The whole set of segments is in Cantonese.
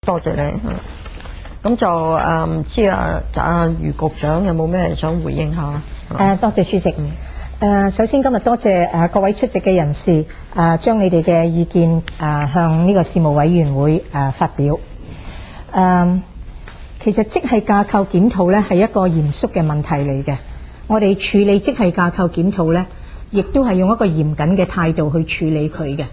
多謝你。咁就唔知余局長有冇咩想回應下？多謝主席。首先今日多謝各位出席嘅人士將你哋嘅意見向呢個事務委員會發表。其實職系架構檢討咧係一個嚴肅嘅問題嚟嘅。我哋處理職系架構檢討咧，亦都係用一個嚴謹嘅態度去處理佢嘅。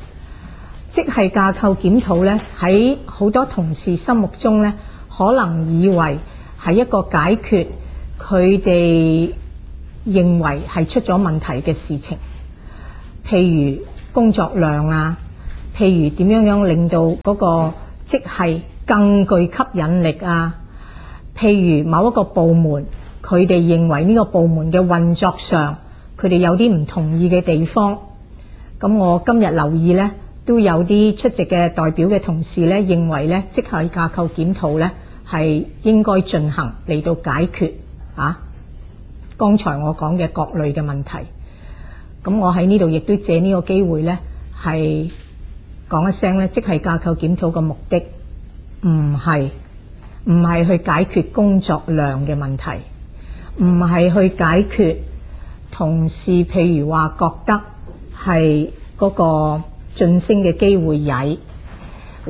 職系架構檢討咧，喺好多同事心目中咧，可能以為係一個解決佢哋認為係出咗問題嘅事情，譬如工作量啊，譬如點樣令到嗰個職系更具吸引力啊，譬如某一個部門佢哋認為呢個部門嘅運作上佢哋有啲唔同意嘅地方。咁我今日留意呢，都有啲出席嘅代表嘅同事呢，認為呢職系架構檢討呢係應該進行嚟到解決剛才我講嘅各類嘅問題。咁我喺呢度亦都借呢個機會呢，係講一聲呢，職系架構檢討嘅目的唔係去解決工作量嘅問題，唔係去解決同事譬如話覺得係嗰個晉升嘅機會曳，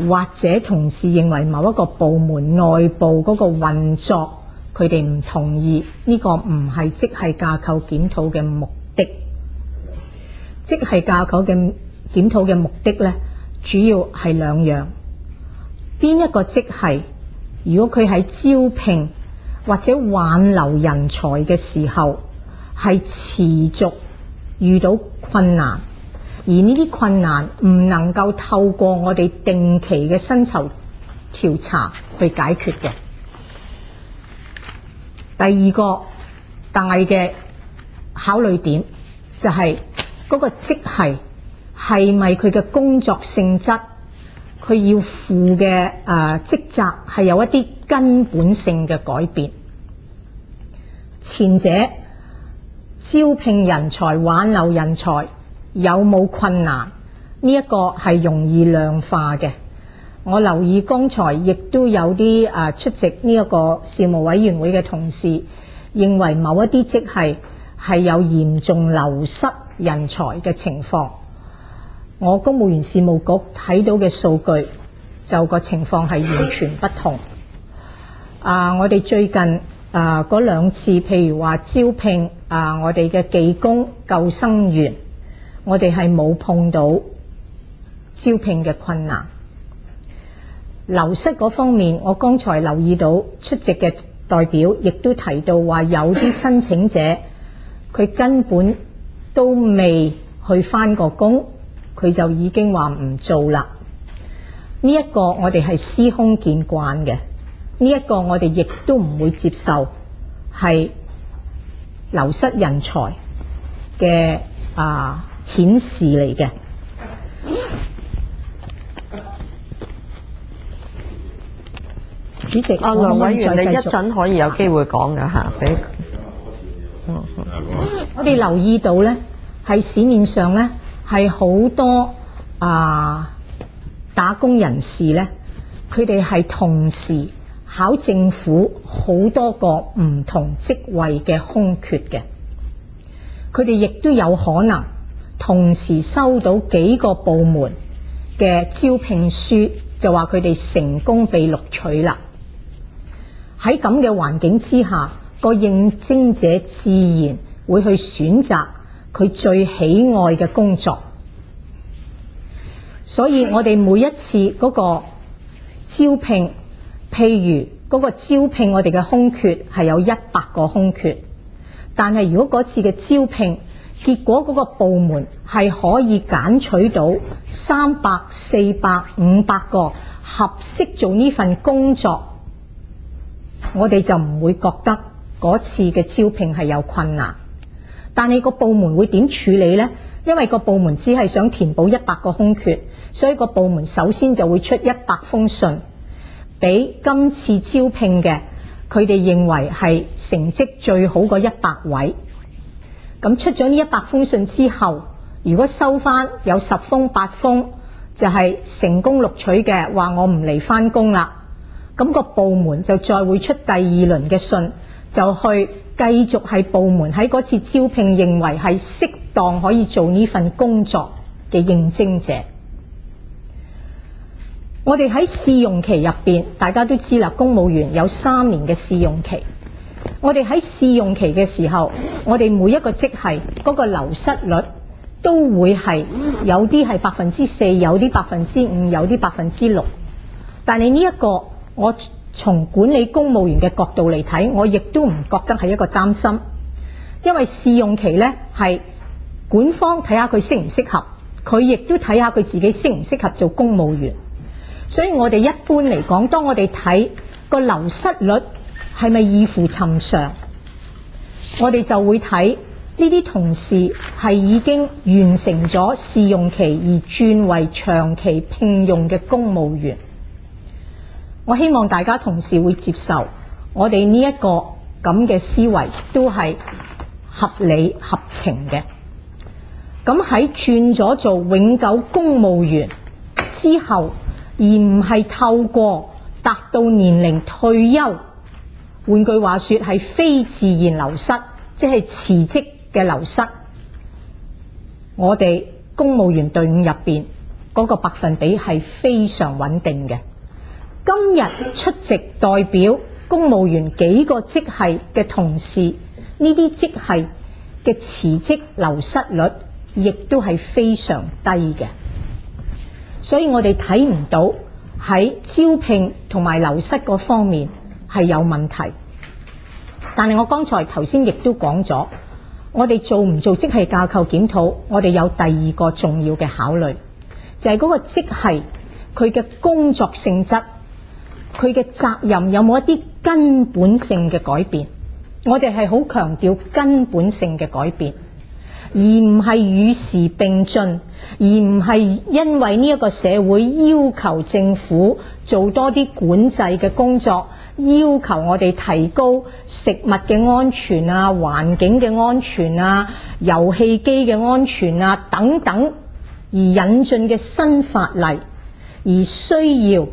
或者同事認為某一個部門內部嗰個運作佢哋唔同意，呢個唔係職系架構檢討嘅目的。職系架構嘅檢討嘅目的呢，主要係兩樣。邊一個職系如果佢喺招聘或者挽留人才嘅時候係持續遇到困難，而呢啲困難唔能夠透過我哋定期嘅薪酬調查去解決嘅。第二個大嘅考慮點就係嗰個職系係咪佢嘅工作性質，佢要負嘅職責係有一啲根本性嘅改變。前者招聘人才、挽留人才有冇困難，呢一個係容易量化嘅。我留意剛才亦都有啲出席呢一個事務委員會嘅同事認為某一啲職系係有嚴重流失人才嘅情況。我公務員事務局睇到嘅數據就個情況係完全不同。我哋最近嗰兩次譬如話招聘我哋嘅技工、救生員，我哋係冇碰到招聘嘅困難。流失嗰方面，我剛才留意到出席嘅代表亦都提到話有啲申請者佢根本都未去返過工，佢就已經話唔做啦。呢一個我哋係司空見慣嘅，呢一個我哋亦都唔會接受係流失人才嘅顯示嚟嘅。主席，梁委員，你一陣可以有機會講㗎嚇，俾我哋留意到咧，喺市面上咧係好多打工人士咧，佢哋係同時考政府好多個唔同職位嘅空缺嘅，佢哋亦都有可能同時收到幾個部門嘅招聘書，就話佢哋成功被錄取啦。喺咁嘅環境之下，個應徵者自然會去選擇佢最喜愛嘅工作。所以我哋每一次嗰個招聘，譬如嗰個招聘我哋嘅空缺係有100個空缺，但係如果嗰次嘅招聘結果嗰個部門係可以揀取到300、400、500個合適做呢份工作，我哋就唔會覺得嗰次嘅招聘係有困難。但係個部門會點處理呢？因為個部門只係想填補100個空缺，所以個部門首先就會出100封信俾今次招聘嘅佢哋認為係成績最好嗰100位。咁出咗呢100封信之後，如果收翻有10封8封就係成功錄取嘅，話我唔嚟返工啦，咁個部門就再會出第二輪嘅信，就去繼續係部門喺嗰次招聘認為係適當可以做呢份工作嘅應徵者。我哋喺試用期入邊，大家都知啦，公務員有3年嘅試用期。我哋喺試用期嘅時候，我哋每一個職系嗰個流失率都會係有啲係4%，有啲5%，有啲6%。但係呢一個，我從管理公務員嘅角度嚟睇，我亦都唔覺得係一個擔心，因為試用期呢係管方睇下佢適唔適合，佢亦都睇下佢自己適唔適合做公務員。所以我哋一般嚟講，當我哋睇個流失率係咪異乎尋常，我哋就會睇呢啲同事係已經完成咗試用期而轉為長期聘用嘅公務員。我希望大家同事會接受我哋呢一個咁嘅思維都係合理合情嘅。咁喺轉咗做永久公務員之後，而唔係透過達到年齡退休，換句話說係非自然流失，即係辭職嘅流失，我哋公務員隊伍入邊嗰個百分比係非常穩定嘅。今日出席代表公務員幾個職系嘅同事，呢啲職系嘅辭職流失率亦都係非常低嘅。所以我哋睇唔到喺招聘同埋流失嗰方面係有問題。但係我剛才頭先亦都講咗，我哋做唔做職系架構檢討，我哋有第二個重要嘅考慮，就係嗰個職系佢嘅工作性質，佢嘅責任有冇一啲根本性嘅改變。我哋係好強調根本性嘅改變，而唔係與時並進，而唔係因為呢一個社會要求政府做多啲管制嘅工作，要求我哋提高食物嘅安全啊、環境嘅安全啊、遊戲機嘅安全啊等等，而引進嘅新法例，而需要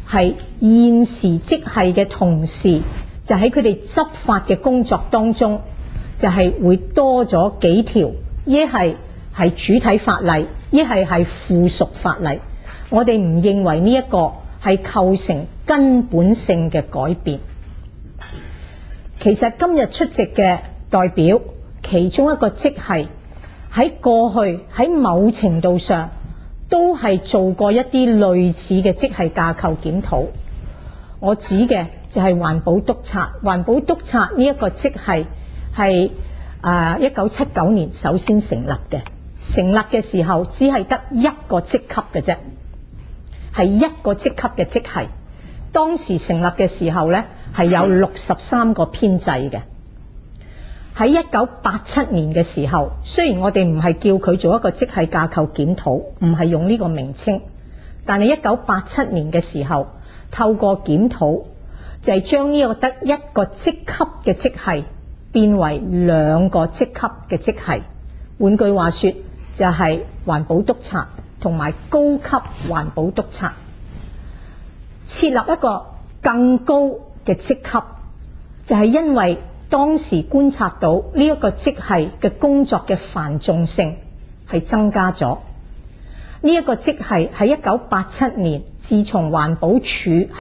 係現時職系嘅同事就喺佢哋執法嘅工作當中，就係會多咗幾條，一係主體法例，一係附屬法例。我哋唔認為呢一個係構成根本性嘅改變。其實今日出席嘅代表，其中一個職系喺過去喺某程度上都係做過一啲類似嘅職系架構檢討。我指嘅就係環保督察。環保督察呢一個職系係1979年首先成立嘅，成立嘅時候只係得一個職級嘅啫，係一個職級嘅職系。當時成立嘅時候呢，係有63個編制嘅。喺1987年嘅時候，雖然我哋唔係叫佢做一個職系架構檢討，唔係用呢個名稱，但係1987年嘅時候，透過檢討就係將呢個得一個職級嘅職系變為2個職級嘅職系。換句話說，就係環保督察同埋高級環保督察，設立一個更高嘅職級，就係因為當時觀察到呢一個職系嘅工作嘅繁重性係增加咗。呢一個職系喺1987年，自從環保署